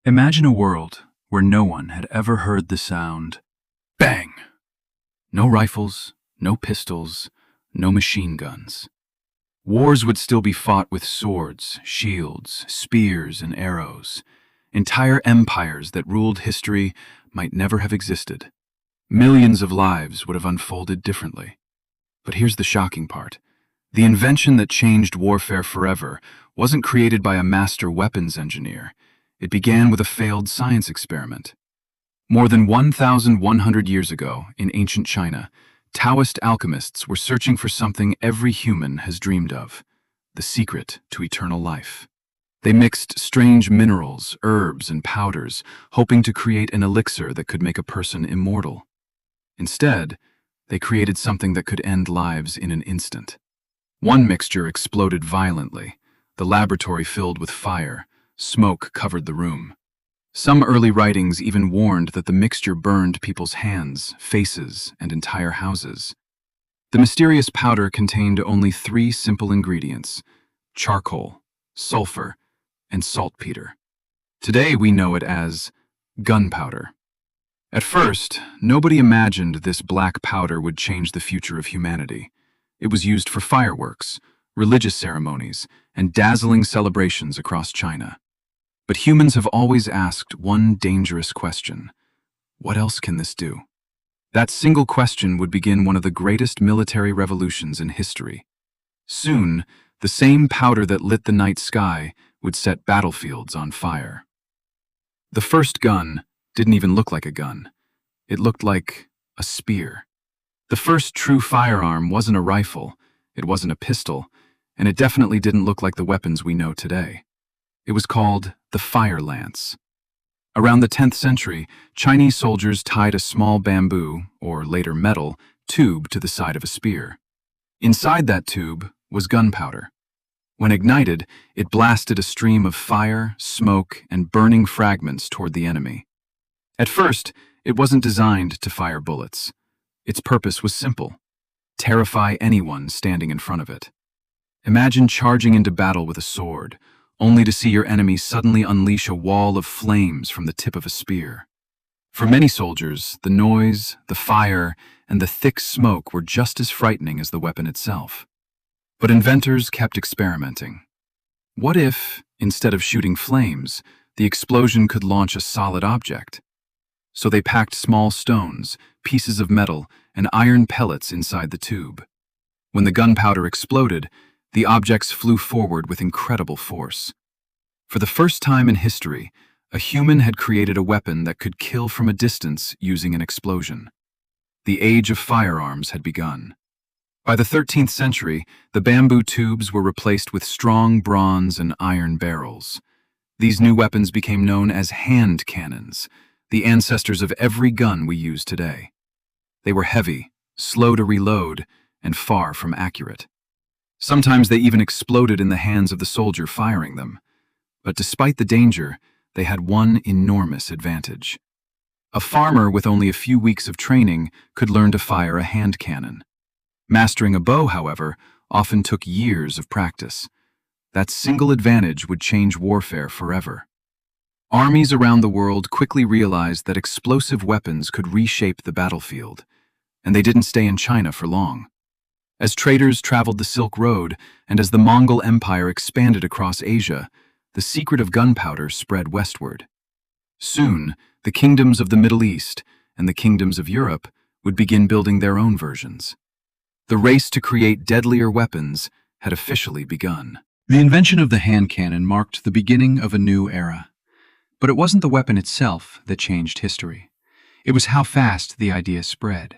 Imagine a world where no one had ever heard the sound bang. No rifles, no pistols, no machine guns. Wars would still be fought with swords, shields, spears, and arrows. Entire empires that ruled history might never have existed. Millions of lives would have unfolded differently. But here's the shocking part. The invention that changed warfare forever wasn't created by a master weapons engineer. It began with a failed science experiment. More than 1,100 years ago, in ancient China, Taoist alchemists were searching for something every human has dreamed of: the secret to eternal life. They mixed strange minerals, herbs, and powders, hoping to create an elixir that could make a person immortal. Instead, they created something that could end lives in an instant. One mixture exploded violently, the laboratory filled with fire. Smoke covered the room. Some early writings even warned that the mixture burned people's hands, faces, and entire houses. The mysterious powder contained only 3 simple ingredients: charcoal, sulfur, and saltpeter. Today we know it as gunpowder. At first, nobody imagined this black powder would change the future of humanity. It was used for fireworks, religious ceremonies, and dazzling celebrations across China. But humans have always asked one dangerous question: what else can this do? That single question would begin one of the greatest military revolutions in history. Soon, the same powder that lit the night sky would set battlefields on fire. The first gun didn't even look like a gun. It looked like a spear. The first true firearm wasn't a rifle, it wasn't a pistol, and it definitely didn't look like the weapons we know today. It was called the fire lance. Around the 10th century, Chinese soldiers tied a small bamboo, or later metal, tube to the side of a spear. Inside that tube was gunpowder. When ignited, it blasted a stream of fire, smoke, and burning fragments toward the enemy. At first, it wasn't designed to fire bullets. Its purpose was simple: terrify anyone standing in front of it. Imagine charging into battle with a sword, only to see your enemy suddenly unleash a wall of flames from the tip of a spear. For many soldiers, the noise, the fire, and the thick smoke were just as frightening as the weapon itself. But inventors kept experimenting. What if, instead of shooting flames, the explosion could launch a solid object? So they packed small stones, pieces of metal, and iron pellets inside the tube. When the gunpowder exploded, the objects flew forward with incredible force. For the first time in history, a human had created a weapon that could kill from a distance using an explosion. The age of firearms had begun. By the 13th century, the bamboo tubes were replaced with strong bronze and iron barrels. These new weapons became known as hand cannons, the ancestors of every gun we use today. They were heavy, slow to reload, and far from accurate. Sometimes they even exploded in the hands of the soldier firing them. But despite the danger, they had one enormous advantage. A farmer with only a few weeks of training could learn to fire a hand cannon. Mastering a bow, however, often took years of practice. That single advantage would change warfare forever. Armies around the world quickly realized that explosive weapons could reshape the battlefield, and they didn't stay in China for long. As traders traveled the Silk Road and as the Mongol Empire expanded across Asia, the secret of gunpowder spread westward. Soon, the kingdoms of the Middle East and the kingdoms of Europe would begin building their own versions. The race to create deadlier weapons had officially begun. The invention of the hand cannon marked the beginning of a new era. But it wasn't the weapon itself that changed history. It was how fast the idea spread.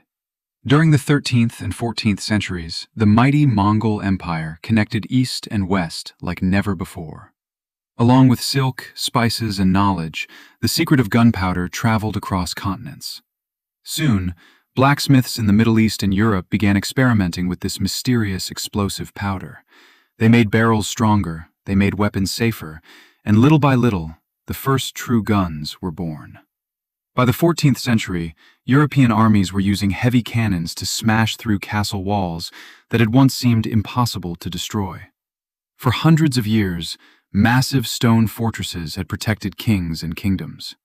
During the 13th and 14th centuries, the mighty Mongol Empire connected east and west like never before. Along with silk, spices, and knowledge, the secret of gunpowder traveled across continents. Soon, blacksmiths in the Middle East and Europe began experimenting with this mysterious explosive powder. They made barrels stronger, they made weapons safer, and little by little, the first true guns were born. By the 14th century, European armies were using heavy cannons to smash through castle walls that had once seemed impossible to destroy. For hundreds of years, Massive stone fortresses had protected kings and kingdoms.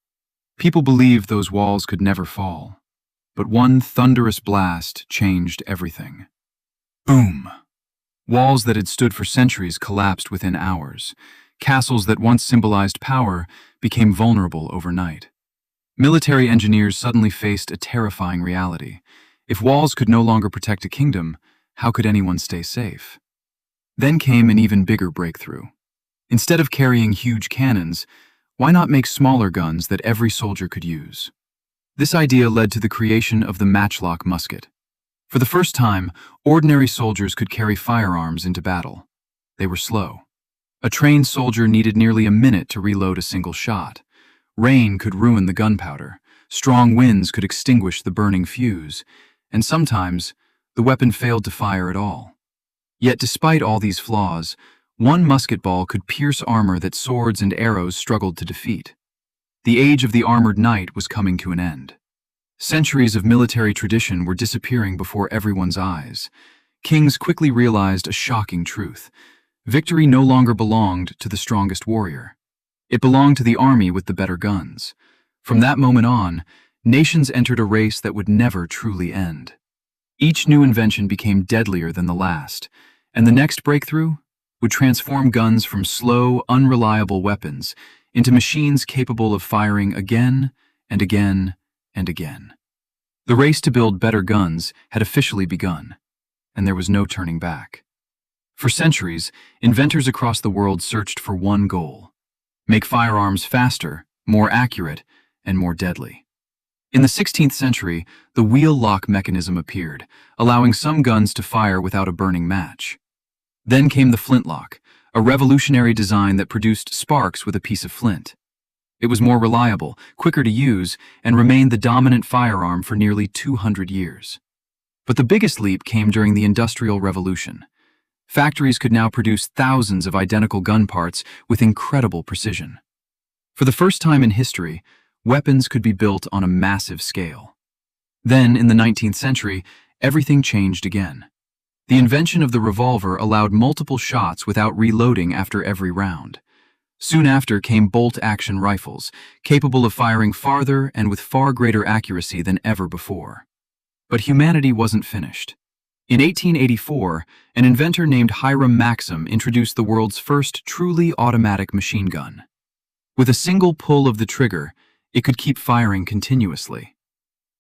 People believed those walls could never fall. But one thunderous blast changed everything. Boom! Walls that had stood for centuries collapsed within hours. Castles that once symbolized power became vulnerable overnight. Military engineers suddenly faced a terrifying reality. If walls could no longer protect a kingdom, how could anyone stay safe? Then came an even bigger breakthrough. Instead of carrying huge cannons, why not make smaller guns that every soldier could use? This idea led to the creation of the matchlock musket. For the first time, ordinary soldiers could carry firearms into battle. They were slow. A trained soldier needed nearly a minute to reload a single shot. Rain could ruin the gunpowder. Strong winds could extinguish the burning fuse. And sometimes, the weapon failed to fire at all. Yet despite all these flaws, one musket ball could pierce armor that swords and arrows struggled to defeat. The age of the armored knight was coming to an end. Centuries of military tradition were disappearing before everyone's eyes. Kings quickly realized a shocking truth. Victory no longer belonged to the strongest warrior. It belonged to the army with the better guns. From that moment on, nations entered a race that would never truly end. Each new invention became deadlier than the last, and the next breakthrough would transform guns from slow, unreliable weapons into machines capable of firing again and again and again. The race to build better guns had officially begun, and there was no turning back. For centuries, inventors across the world searched for one goal: make firearms faster, more accurate, and more deadly. In the 16th century, the wheel lock mechanism appeared, allowing some guns to fire without a burning match. Then came the flintlock, a revolutionary design that produced sparks with a piece of flint. It was more reliable, quicker to use, and remained the dominant firearm for nearly 200 years. But the biggest leap came during the Industrial Revolution. Factories could now produce thousands of identical gun parts with incredible precision. For the first time in history, weapons could be built on a massive scale. Then, in the 19th century, everything changed again. The invention of the revolver allowed multiple shots without reloading after every round. Soon after came bolt-action rifles, capable of firing farther and with far greater accuracy than ever before. But humanity wasn't finished. In 1884, an inventor named Hiram Maxim introduced the world's first truly automatic machine gun. With a single pull of the trigger, it could keep firing continuously.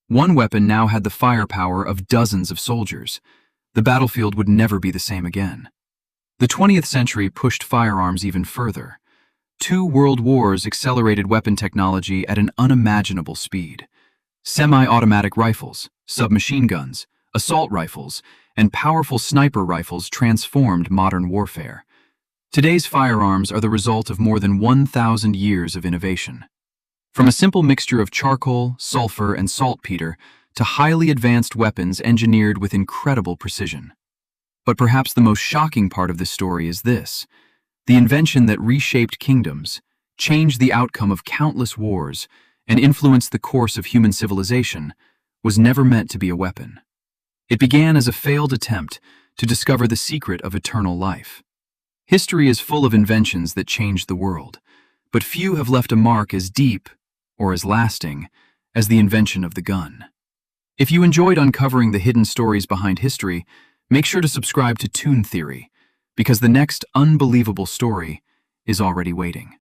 One weapon now had the firepower of dozens of soldiers. The battlefield would never be the same again. The 20th century pushed firearms even further. 2 world wars accelerated weapon technology at an unimaginable speed. Semi-automatic rifles, submachine guns, assault rifles, and powerful sniper rifles transformed modern warfare. Today's firearms are the result of more than 1,000 years of innovation. From a simple mixture of charcoal, sulfur, and saltpeter to highly advanced weapons engineered with incredible precision. But perhaps the most shocking part of this story is this: the invention that reshaped kingdoms, changed the outcome of countless wars, and influenced the course of human civilization, was never meant to be a weapon. It began as a failed attempt to discover the secret of eternal life. History is full of inventions that changed the world, but few have left a mark as deep or as lasting as the invention of the gun. If you enjoyed uncovering the hidden stories behind history, make sure to subscribe to Toon Theory, because the next unbelievable story is already waiting.